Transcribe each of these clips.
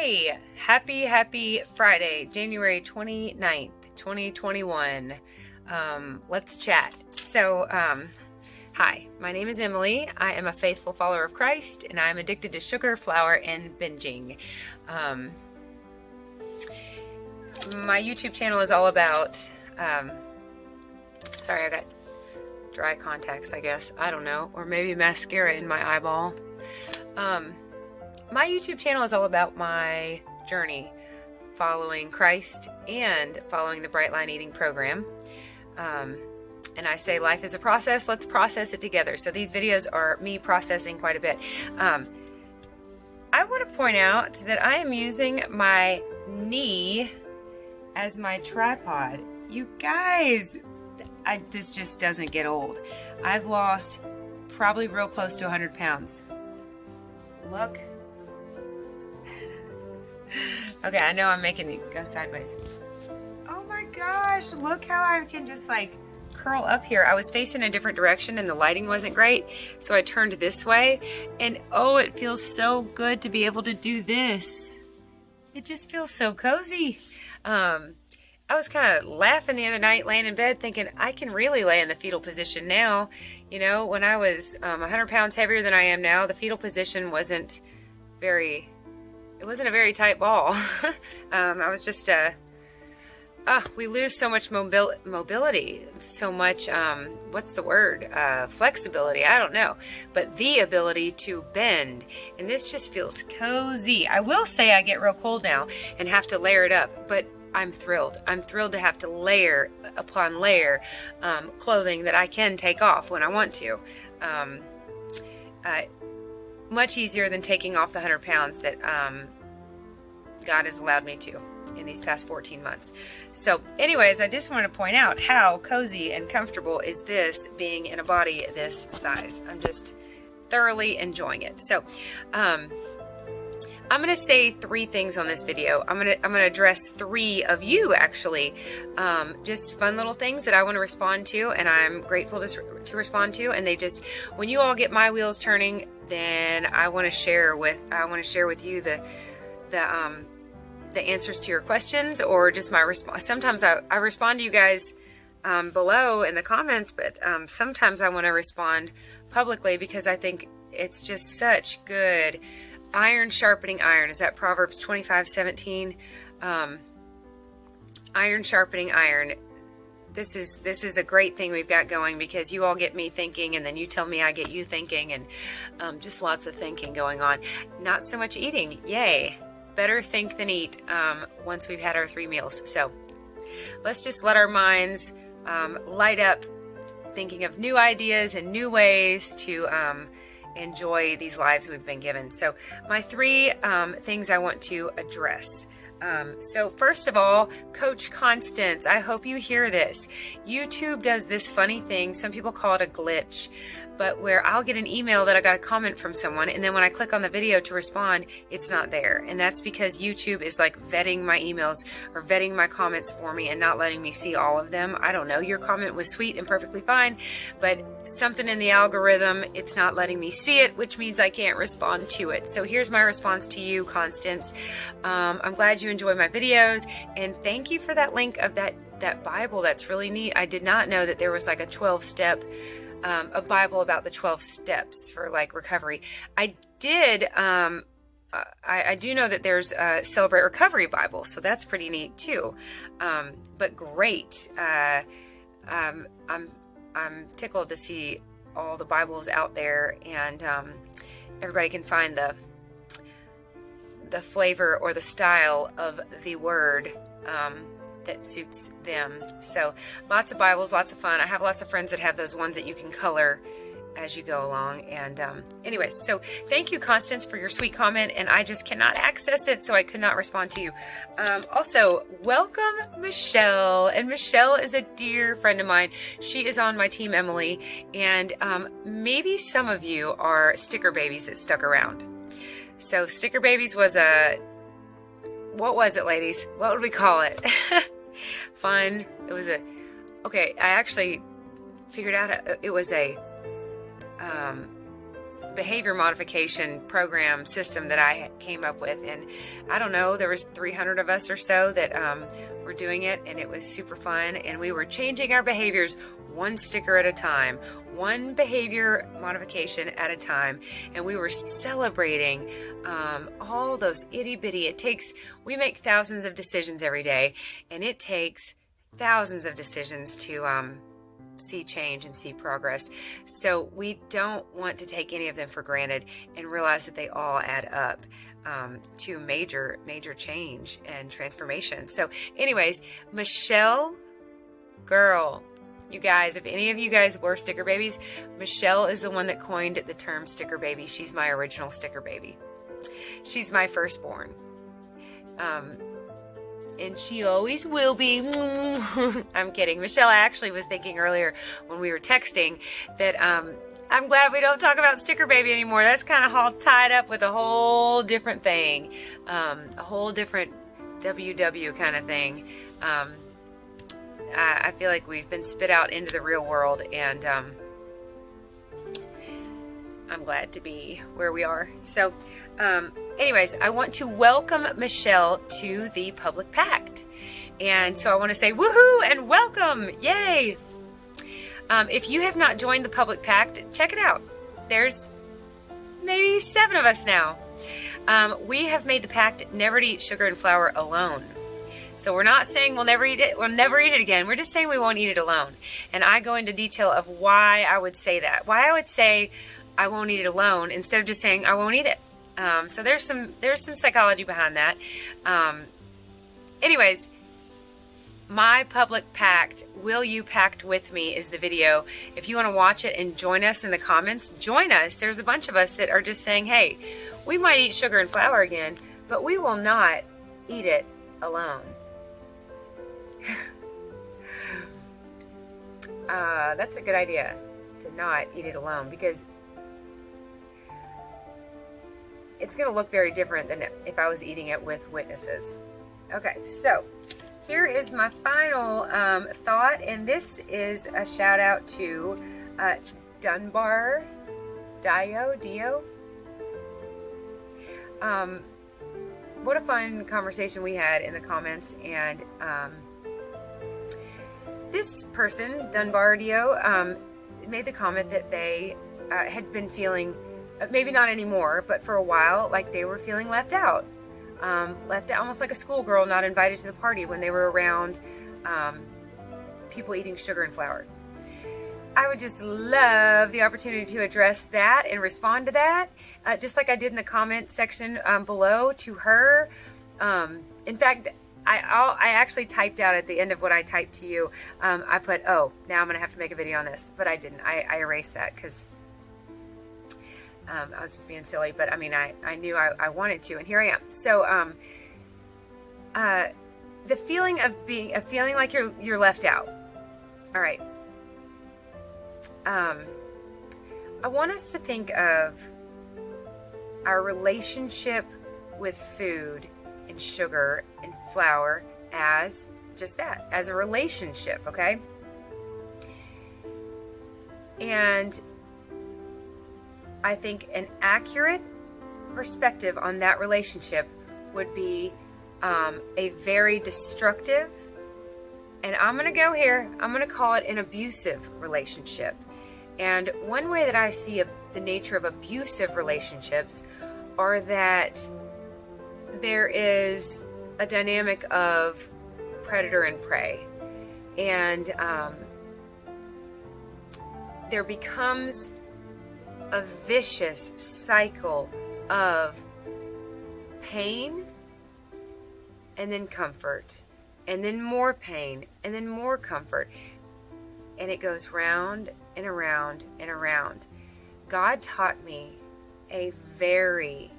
Hey, happy Friday, January 29th, 2021. Let's chat. Hi, my name is Emily. I am a faithful follower of Christ, and I'm addicted to sugar, flour, and binging. My YouTube channel is all about, sorry, I got dry contacts, I guess. I don't know. Or maybe mascara in my eyeball. My YouTube channel is all about my journey following Christ and following the Bright Line Eating program. And I say life is a process. Let's process it together. So these videos are me processing quite a bit. I want to point out that I am using my knee as my tripod. You guys, this just doesn't get old. I've lost probably real close to 100 pounds. Look. Okay, I know I'm making it go sideways. Oh my gosh, look how I can just like curl up here. I was facing a different direction and the lighting wasn't great, so I turned this way, and oh, it feels so good to be able to do this. It just feels so cozy. I was kind of laughing the other night laying in bed thinking I can really lay in the fetal position now. You know, when I was 100 pounds heavier than I am now, the fetal position wasn't a very tight ball. I was just, we lose so much mobility, so much, what's the word? Flexibility, I don't know. But the ability to bend. And this just feels cozy. I will say I get real cold now and have to layer it up, but I'm thrilled. I'm thrilled to have to layer upon layer clothing that I can take off when I want to. Much easier than taking off the 100 pounds that God has allowed me to in these past 14 months. So anyways, I just want to point out how cozy and comfortable is this being in a body this size. I'm just thoroughly enjoying it. So I'm going to say 3 things on this video. I'm going to address 3 of you, actually. Just fun little things that I want to respond to, and I'm grateful to respond to. And they just, when you all get my wheels turning, then I want to share with you the answers to your questions, or just my response. Sometimes I respond to you guys below in the comments, but sometimes I want to respond publicly because I think it's just such good iron sharpening iron. Is that Proverbs 25:17? Iron sharpening iron. This is a great thing we've got going, because you all get me thinking, and then you tell me I get you thinking, and just lots of thinking going on. Not so much eating. Yay. Better think than eat once we've had our 3 meals. So let's just let our minds light up, thinking of new ideas and new ways to enjoy these lives we've been given. So my 3 things I want to address. So first of all, Coach Constance, I hope you hear this. YouTube does this funny thing. Some people call it a glitch, but where I'll get an email that I got a comment from someone, and then when I click on the video to respond, it's not there. And that's because YouTube is like vetting my emails or vetting my comments for me and not letting me see all of them. I don't know. Your comment was sweet and perfectly fine, but something in the algorithm, it's not letting me see it, which means I can't respond to it. So here's my response to you, Constance. I'm glad you enjoy my videos, and thank you for that link of that Bible. That's really neat. I did not know that there was like a 12-step a Bible about the 12 steps for like recovery. I did, I do know that there's a Celebrate Recovery Bible, so that's pretty neat too. But great. I'm tickled to see all the Bibles out there, and everybody can find the flavor or the style of the word that suits them. So lots of Bibles, lots of fun. I have lots of friends that have those ones that you can color as you go along. And anyways, so thank you, Constance, for your sweet comment, and I just cannot access it, so I could not respond to you. Also, welcome Michelle, and Michelle is a dear friend of mine. She is on my team, Emily, and maybe some of you are sticker babies that stuck around. So sticker babies was what was it, ladies? What would we call it? Fun. It was I actually figured out it was a behavior modification program system that I came up with. And I don't know, there was 300 of us or so that were doing it, and it was super fun. And we were changing our behaviors one sticker at a time, one behavior modification at a time. And we were celebrating all those itty bitty, we make thousands of decisions every day, and it takes thousands of decisions to see change and see progress. So we don't want to take any of them for granted and realize that they all add up to major change and transformation. So anyways, Michelle, girl, you guys, if any of you guys were sticker babies, Michelle is the one that coined the term sticker baby. She's my original sticker baby. She's my firstborn. And she always will be. I'm kidding. Michelle, I actually was thinking earlier when we were texting that I'm glad we don't talk about sticker baby anymore. That's kind of all tied up with a whole different thing, a whole different WW kind of thing. I feel like we've been spit out into the real world, and I'm glad to be where we are. So anyways, I want to welcome Michelle to the Public Pact. And so I want to say woohoo and welcome. Yay. If you have not joined the Public Pact, check it out. There's maybe 7 of us now. We have made the pact never to eat sugar and flour alone. So we're not saying we'll never eat it again. We're just saying we won't eat it alone. And I go into detail of why I would say that. Why I would say I won't eat it alone instead of just saying I won't eat it. So there's some psychology behind that. Anyways, my Public Pact, Will You Pact With Me, is the video. If you want to watch it and join us in the comments, join us. There's a bunch of us that are just saying, hey, we might eat sugar and flour again, but we will not eat it alone. That's a good idea, to not eat it alone, because it's going to look very different than if I was eating it with witnesses. Okay, so here is my final thought, and this is a shout out to Dunbar Dio. What a fun conversation we had in the comments, and this person, Dunbar Dio, made the comment that they had been feeling, maybe not anymore, but for a while, like they were feeling left out, almost like a schoolgirl not invited to the party when they were around people eating sugar and flour. I would just love the opportunity to address that and respond to that, just like I did in the comment section below to her. In fact, I actually typed out at the end of what I typed to you, I put, oh, now I'm going to have to make a video on this, but I didn't. I erased that because I was just being silly, but I mean, I knew I wanted to, and here I am. So, the feeling of feeling like you're left out. All right. I want us to think of our relationship with food and sugar and flour as just that, as a relationship, okay? And I think an accurate perspective on that relationship would be a very destructive, and I'm going to go here, I'm going to call it an abusive relationship. And one way that I see the nature of abusive relationships are that there is a dynamic of predator and prey. And there becomes a vicious cycle of pain and then comfort, and then more pain and then more comfort. And it goes round and around and around. God taught me a very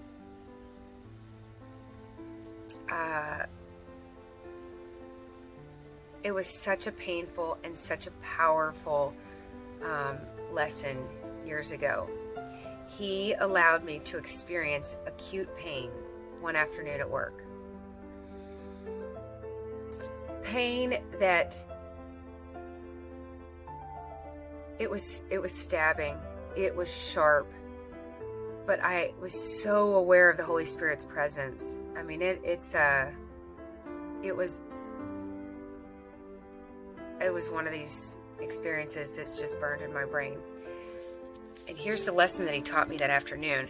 it was such a painful and such a powerful lesson years ago. He allowed me to experience acute pain one afternoon at work. Pain that it was stabbing, it was sharp, but I was so aware of the Holy Spirit's presence. I mean, it was one of these experiences that's just burned in my brain. And here's the lesson that he taught me that afternoon.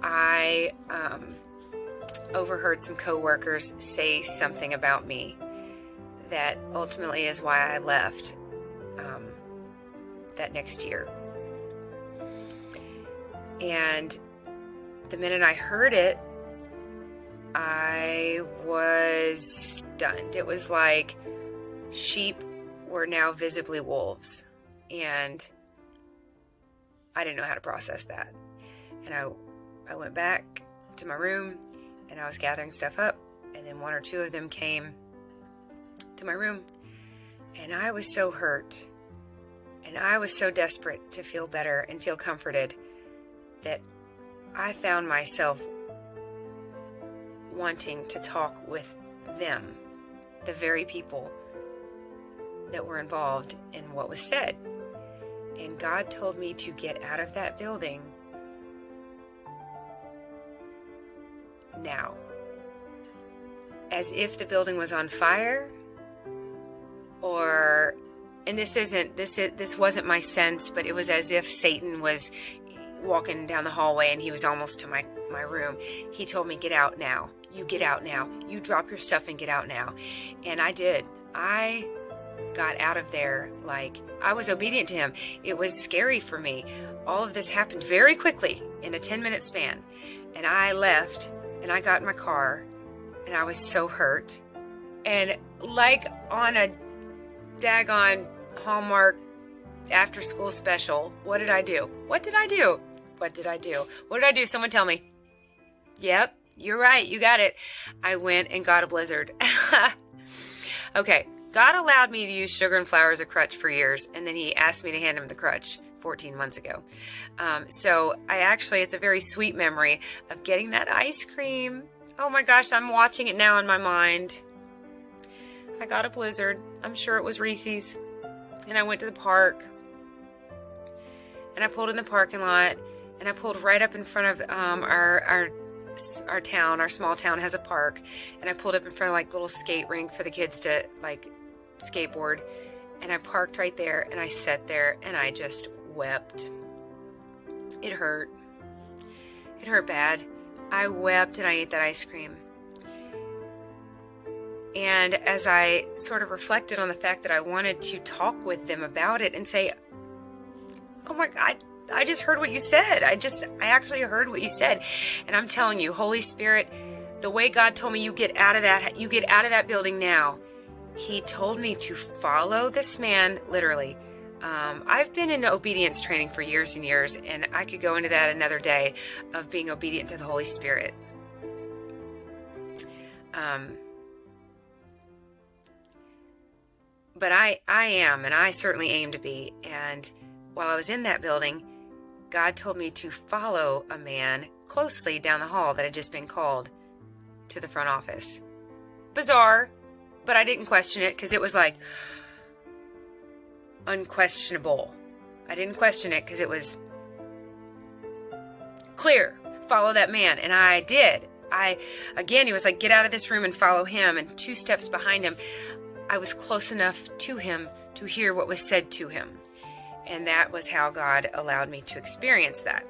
I overheard some coworkers say something about me that ultimately is why I left that next year. And the minute I heard it, I was stunned. It was like sheep were now visibly wolves, and I didn't know how to process that. And I went back to my room, and I was gathering stuff up, and then one or two of them came to my room, and I was so hurt, and I was so desperate to feel better and feel comforted that I found myself wanting to talk with them, the very people that were involved in what was said. And God told me to get out of that building now. As if the building was on fire, and this wasn't my sense, but it was as if Satan was walking down the hallway and he was almost to my room. He told me, get out now. You get out now. You drop your stuff and get out now. And I did. I got out of there like I was obedient to him. It was scary for me. All of this happened very quickly in a 10-minute span. And I left and I got in my car and I was so hurt. And like on a daggone Hallmark after school special, what did I do? What did I do? What did I do? What did I do? Someone tell me. Yep, you're right. You got it. I went and got a Blizzard. Okay. God allowed me to use sugar and flour as a crutch for years, and then he asked me to hand him the crutch 14 months ago. So it's a very sweet memory of getting that ice cream. Oh my gosh, I'm watching it now in my mind. I got a Blizzard. I'm sure it was Reese's. And I went to the park. And I pulled in the parking lot. And I pulled right up in front of our town. Our small town has a park. And I pulled up in front of like a little skate rink for the kids to like skateboard. And I parked right there. And I sat there and I just wept. It hurt. It hurt bad. I wept and I ate that ice cream. And as I sort of reflected on the fact that I wanted to talk with them about it and say, oh my God, I just heard what you said. I actually heard what you said. And I'm telling you, Holy Spirit, the way God told me you get out of that building now. He told me to follow this man, literally. I've been in obedience training for years and years, and I could go into that another day of being obedient to the Holy Spirit. But I am, and I certainly aim to be. And while I was in that building, God told me to follow a man closely down the hall that had just been called to the front office. Bizarre, but I didn't question it because it was like unquestionable. I didn't question it because it was clear. Follow that man. And I did. He was like, get out of this room and follow him. And 2 steps behind him, I was close enough to him to hear what was said to him. And that was how God allowed me to experience that.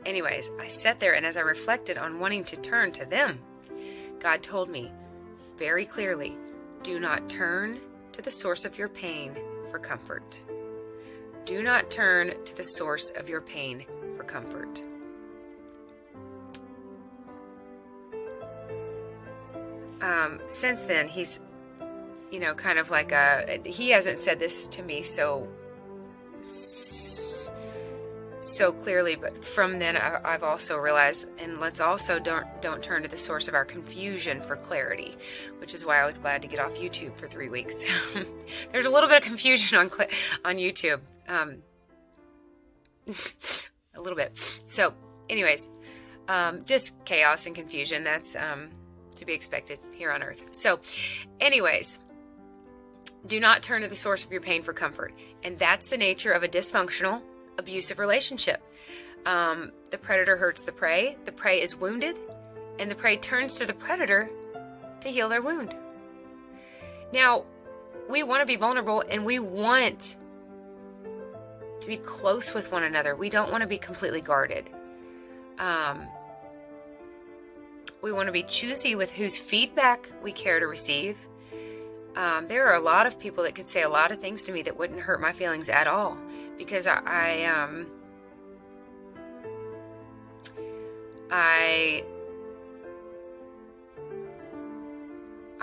Anyways, I sat there, and as I reflected on wanting to turn to them, God told me very clearly, do not turn to the source of your pain for comfort. Do not turn to the source of your pain for comfort. Since then, he's, kind of like he hasn't said this to me so clearly, but from then I've also realized, and let's also don't turn to the source of our confusion for clarity, which is why I was glad to get off YouTube for 3 weeks. There's a little bit of confusion on YouTube, a little bit. So, anyways, just chaos and confusion. That's to be expected here on earth. So, anyways. Do not turn to the source of your pain for comfort. And that's the nature of a dysfunctional, abusive relationship. The predator hurts the prey is wounded, and the prey turns to the predator to heal their wound. Now, we want to be vulnerable, and we want to be close with one another. We don't want to be completely guarded. We want to be choosy with whose feedback we care to receive. There are a lot of people that could say a lot of things to me that wouldn't hurt my feelings at all, because I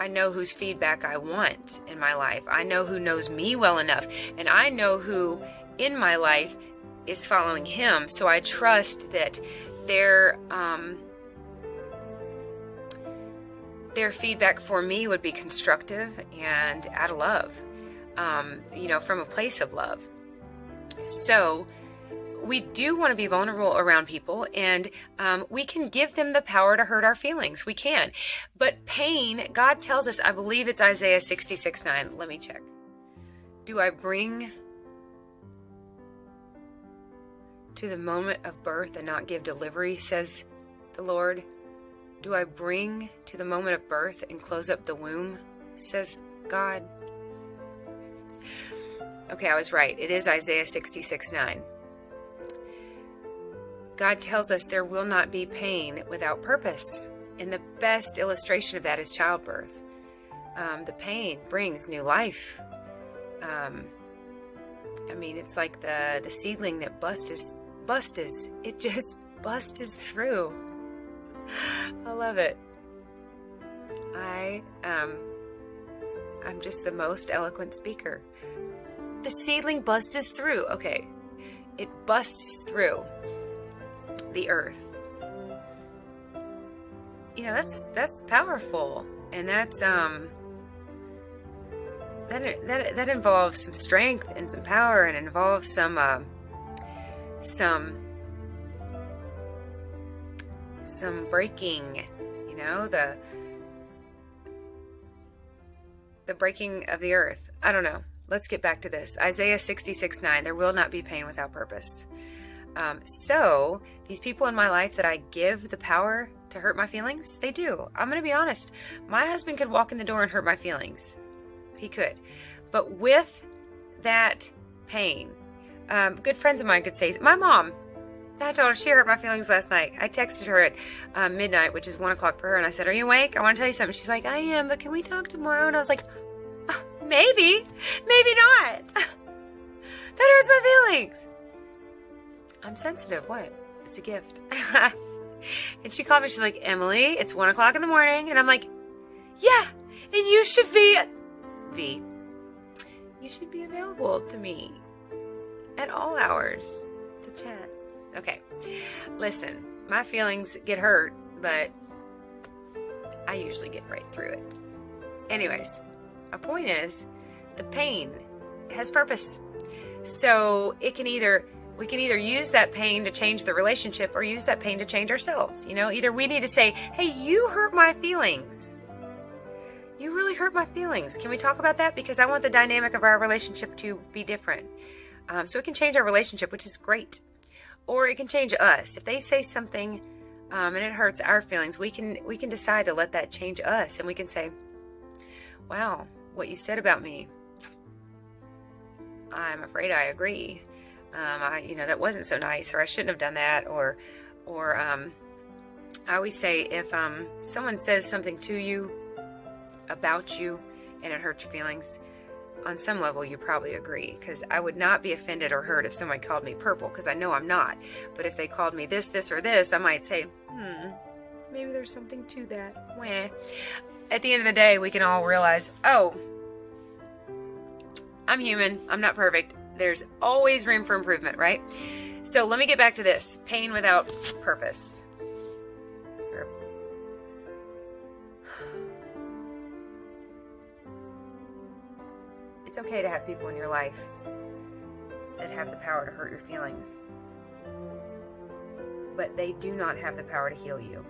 know whose feedback I want in my life. I know who knows me well enough, and I know who in my life is following him. So I trust that their feedback for me would be constructive and out of love, from a place of love. So we do want to be vulnerable around people, and we can give them the power to hurt our feelings. We can. But pain, God tells us, I believe it's Isaiah 66:9. Let me check. Do I bring to the moment of birth and not give delivery, says the Lord? Do I bring to the moment of birth and close up the womb, says God? Okay, I was right. It is Isaiah 66:9. God tells us there will not be pain without purpose. And the best illustration of that is childbirth. The pain brings new life. It's like the seedling that bustes. It just bustes through. I love it. I'm just the most eloquent speaker. The seedling bustes through. Okay. It busts through the earth. That's powerful, and that's that involves some strength and some power, and involves some breaking, the breaking of the earth. I don't know. Let's get back to this. Isaiah 66:9. There will not be pain without purpose. So these people in my life that I give the power to hurt my feelings, they do. I'm going to be honest. My husband could walk in the door and hurt my feelings. He could. But with that pain, good friends of mine could say, my mom, I told her she hurt my feelings last night. I texted her at midnight, which is 1 o'clock for her, and I said, are you awake? I want to tell you something. She's like, I am, but can we talk tomorrow? And I was like, maybe not. That hurts my feelings. I'm sensitive. What? It's a gift. And she called me. She's like, Emily, it's 1 o'clock in the morning. And I'm like, yeah, and you should be, you should be available to me at all hours to chat. Okay. Listen, my feelings get hurt, but I usually get right through it. Anyways, my point is, the pain has purpose. So we can either use that pain to change the relationship, or use that pain to change ourselves. Either we need to say, hey, you hurt my feelings. You really hurt my feelings. Can we talk about that? Because I want the dynamic of our relationship to be different. So it can change our relationship, which is great. Or it can change us. If they say something and it hurts our feelings, we can decide to let that change us. And we can say, wow, what you said about me, I'm afraid I agree. That wasn't so nice, or I shouldn't have done that, or I always say, if someone says something to you, about you, and it hurts your feelings, on some level you probably agree, because I would not be offended or hurt if someone called me purple, because I know I'm not. But if they called me this or this, I might say, maybe there's something to that. Wah. At the end of the day, we can all realize, oh, I'm human, I'm not perfect. There's always room for improvement, right? So let me get back to this. Pain without purpose. It's okay to have people in your life that have the power to hurt your feelings. But they do not have the power to heal you.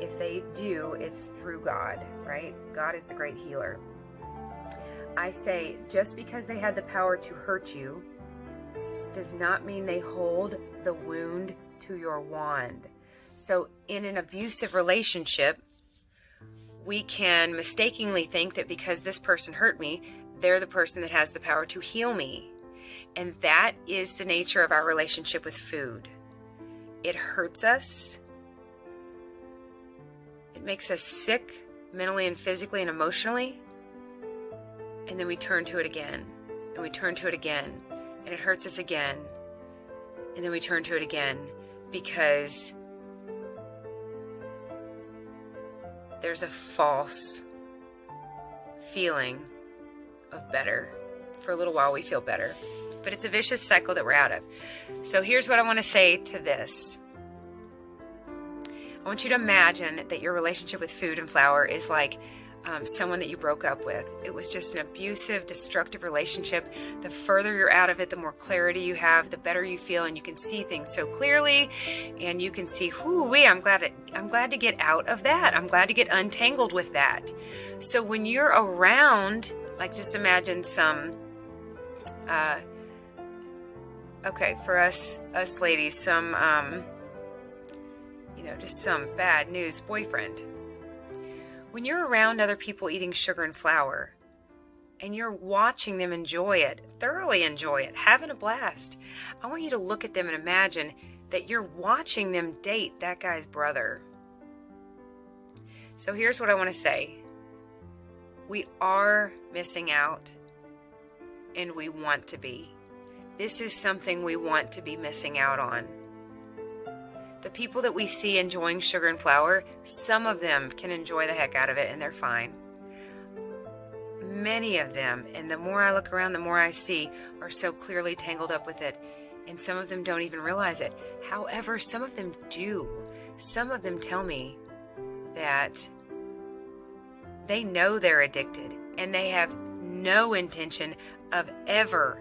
If they do, it's through God, right? God is the great healer. I say, just because they had the power to hurt you does not mean they hold the wound to your wand. So in an abusive relationship, we can mistakenly think that because this person hurt me, they're the person that has the power to heal me. And that is the nature of our relationship with food. It hurts us. It makes us sick mentally and physically and emotionally. And then we turn to it again. And we turn to it again. And it hurts us again. And then we turn to it again. Because there's a false feeling of better. For a little while we feel better. But it's a vicious cycle that we're out of. So here's what I want to say to this. I want you to imagine that your relationship with food and flour is like someone that you broke up with. It was just an abusive, destructive relationship. The further you're out of it, the more clarity you have, the better you feel, and you can see things so clearly, and you can see, whoo-wee, I'm glad to get out of that. I'm glad to get untangled with that. So when you're around, like just imagine some, okay, for us ladies, some, just some bad news boyfriend. When you're around other people eating sugar and flour, and you're watching them enjoy it, thoroughly enjoy it, having a blast, I want you to look at them and imagine that you're watching them date that guy's brother. So here's what I want to say. We are missing out, and we want to be. This is something we want to be missing out on. The people that we see enjoying sugar and flour, some of them can enjoy the heck out of it and they're fine. Many of them, and the more I look around, the more I see, are so clearly tangled up with it. And some of them don't even realize it. However, some of them do. Some of them tell me that they know they're addicted and they have no intention of ever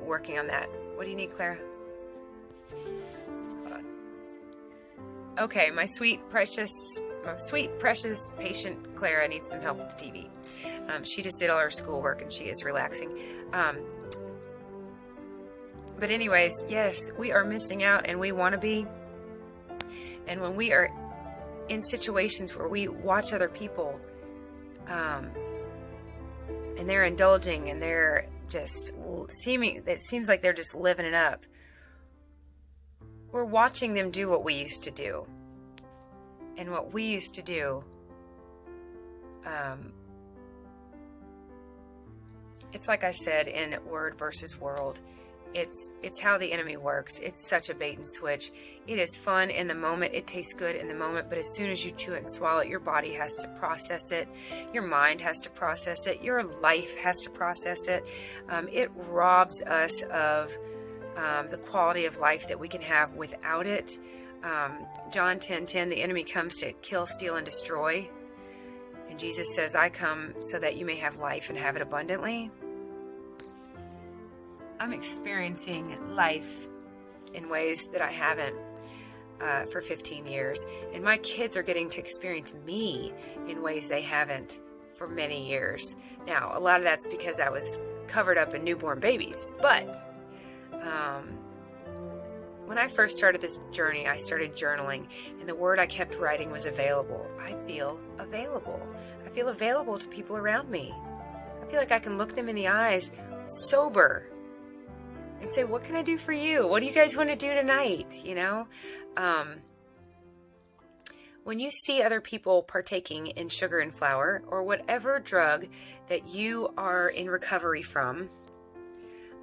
working on that. What do you need, Clara? Okay, my sweet, precious patient Clara needs some help with the TV. She just did all her schoolwork and she is relaxing. But anyways, yes, we are missing out and we want to be. And when we are in situations where we watch other people and they're indulging and they're just it seems like they're just living it up. We're watching them do what we used to do. And what we used to do, it's like I said in Word versus World. It's how the enemy works. It's such a bait and switch. It is fun in the moment. It tastes good in the moment. But as soon as you chew it and swallow it, your body has to process it. Your mind has to process it. Your life has to process it. It robs us of the quality of life that we can have without it. John 10:10, the enemy comes to kill, steal, and destroy. And Jesus says, I come so that you may have life and have it abundantly. I'm experiencing life in ways that I haven't for 15 years. And my kids are getting to experience me in ways they haven't for many years. Now, a lot of that's because I was covered up in newborn babies. But when I first started this journey, I started journaling, and the word I kept writing was available. I feel available. I feel available to people around me. I feel like I can look them in the eyes, sober, and say, what can I do for you? What do you guys want to do tonight? When you see other people partaking in sugar and flour or whatever drug that you are in recovery from,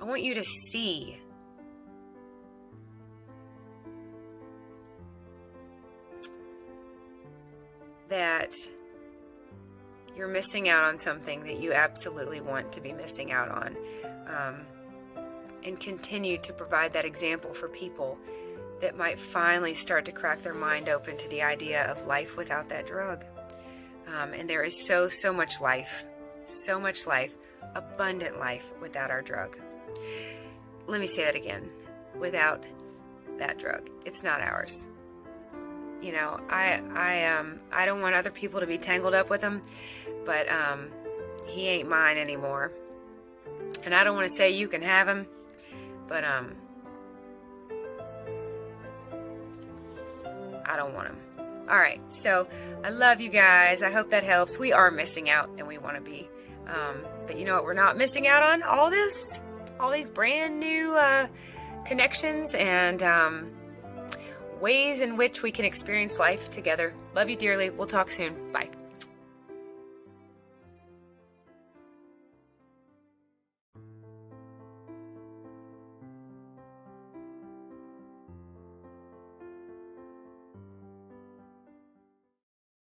I want you to see that you're missing out on something that you absolutely want to be missing out on. And continue to provide that example for people that might finally start to crack their mind open to the idea of life without that drug. And there is so much life, abundant life without our drug. Let me say that again. Without that drug. It's not ours. I don't want other people to be tangled up with him, but he ain't mine anymore. And I don't want to say you can have him, but I don't want them. All right, so I love you guys. I hope that helps. We are missing out, and we want to be. But you know what we're not missing out on? All these brand new connections and ways in which we can experience life together. Love you dearly. We'll talk soon. Bye.